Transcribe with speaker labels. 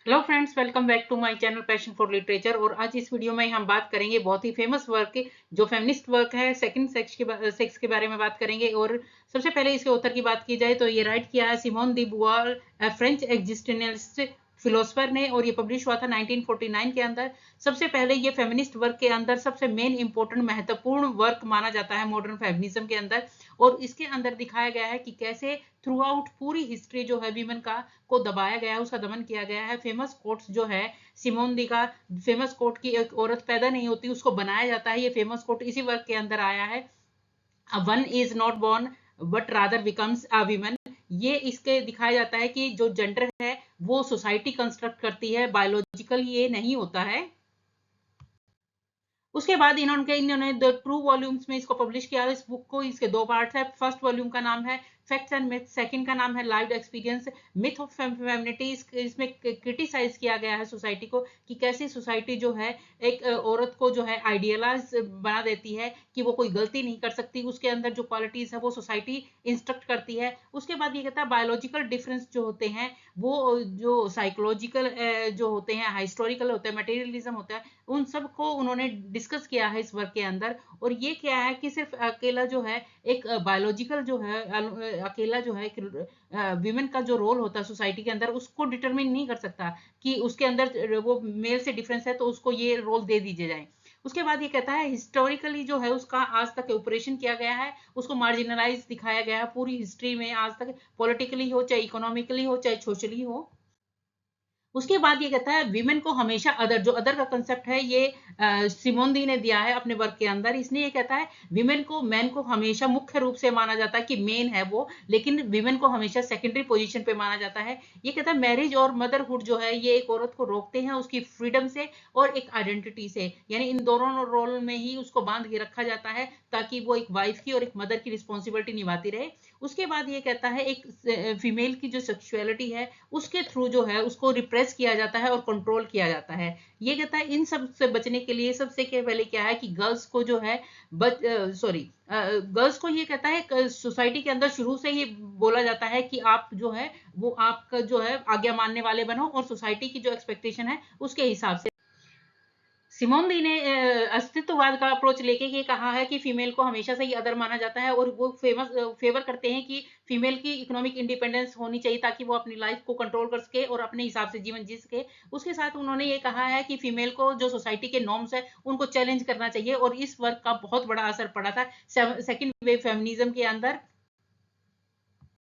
Speaker 1: Hello friends, welcome back to my channel passion for literature. और आज इस video में हम बात करेंगे बहुत ही फेमस वर्क की, जो फेमिनिस्ट वर्क है, सेकंड सेक्स के बारे में बात करेंगे। और सबसे पहले इसके ऑथर की बात की जाए तो ये राइट किया है सिमोन दी बुआर, फ्रेंच एग्जिस्टेंशियलिस्ट फिलोसफर ने, और ये पब्लिश हुआ था 1949 के अंदर। सबसे पहले ये फेमिनिस्ट वर्क के अंदर सबसे मेन इंपॉर्टेंट महत्वपूर्ण वर्क माना जाता है मॉडर्न फेमिनिज्म के अंदर। और इसके अंदर दिखाया गया है कि कैसे थ्रू आउट पूरी हिस्ट्री जो है वीमेन का को दबाया गया है, उसका दमन किया गया है। फेमस कोट्स जो है सिमोन दी का, फेमस कोट की एक औरत पैदा नहीं होती, उसको बनाया जाता है। ये फेमस कोट इसी वर्क के अंदर आया है, one is not born but rather becomes a women. ये इसके दिखाया जाता है कि जो जेंडर है वो सोसाइटी कंस्ट्रक्ट करती है, बायोलॉजिकल ये नहीं होता है। उसके बाद इन्होंने द ट्रू वॉल्यूम्स में इसको पब्लिश किया है। इस बुक को, इसके दो पार्ट्स है। फर्स्ट वॉल्यूम का नाम है फैक्ट्स एंड मिथ, सेकंड का नाम है lived experience myth of femininity. इसमें क्रिटिसाइज किया गया है सोसाइटी को कि कैसे सोसाइटी जो है एक औरत को जो है आइडियलाइज बना देती है कि वो कोई गलती नहीं कर सकती, उसके अंदर जो क्वालिटीज है वो सोसाइटी इंस्ट्रक्ट करती है। उसके बाद ये कहता है बायोलॉजिकल डिफरेंस जो होते हैं वो जो साइकोलॉजिकल जो होते हैं, हिस्टोरिकल होते हैं, मटेरियलिज्म होता है, उन सब को उन्होंने डिस्कस किया है इस वर्क के अंदर। और ये क्या है कि सिर्फ अकेला जो है एक बायोलॉजिकल जो है अकेला जो है विमेन का जो रोल होता है सोसाइटी के अंदर उसको डिटरमिन नहीं कर सकता कि उसके अंदर वो मेल से डिफरेंस है तो उसको ये रोल दे दीजिए जाए। उसके बाद ये कहता है हिस्टोरिकली जो है उसका आज तक ऑपरेशन किया गया है, उसको मार्जिनलाइज दिखाया गया है पूरी हिस्ट्री में आज तक, पॉलिटिकली हो चाहे इकोनॉमिकली हो चाहे सोशली हो। उसके बाद ये कहता है विमेन को हमेशा अदर, जो अदर का कंसेप्ट है ये सिमोन दी ने दिया है अपने वर्क के अंदर। इसने ये कहता है विमेन को, मैन को हमेशा मुख्य रूप से माना जाता है कि मेन है वो, लेकिन विमेन को हमेशा सेकेंडरी पोजीशन पे माना जाता है। ये कहता है मैरिज और मदरहुड जो है ये एक औरत को रोकते हैं उसकी फ्रीडम से और एक आइडेंटिटी से, यानी इन दोनों रोल में ही उसको बांध के रखा जाता है ताकि वो एक वाइफ की और एक मदर की रिस्पॉन्सिबिलिटी निभाती रहे। उसके बाद ये कहता है एक फीमेल की जो सेक्सुअलिटी है उसके थ्रू जो है उसको रिप्रेस किया जाता है और कंट्रोल किया जाता है। ये कहता है इन सब से बचने के लिए सबसे के पहले क्या है कि गर्ल्स को जो है गर्ल्स को ये कहता है सोसाइटी के अंदर शुरू से ही बोला जाता है कि आप जो है वो आपका जो है आज्ञा मानने वाले बनो और सोसाइटी की जो एक्सपेक्टेशन है उसके हिसाब से। सिमोन दी ने अस्तित्ववाद का अप्रोच लेके ये कहा है कि फीमेल को हमेशा से ही अदर माना जाता है, और वो फेवर करते हैं कि फीमेल की इकोनॉमिक इंडिपेंडेंस होनी चाहिए ताकि वो अपनी लाइफ को कंट्रोल कर सके और अपने हिसाब से जीवन जी सके। उसके साथ उन्होंने ये कहा है कि फीमेल को जो सोसाइटी के नॉर्म्स है उनको चैलेंज करना चाहिए, और इस वर्क का बहुत बड़ा असर पड़ा था सेकंड वेव फेमिनिज्म के अंदर।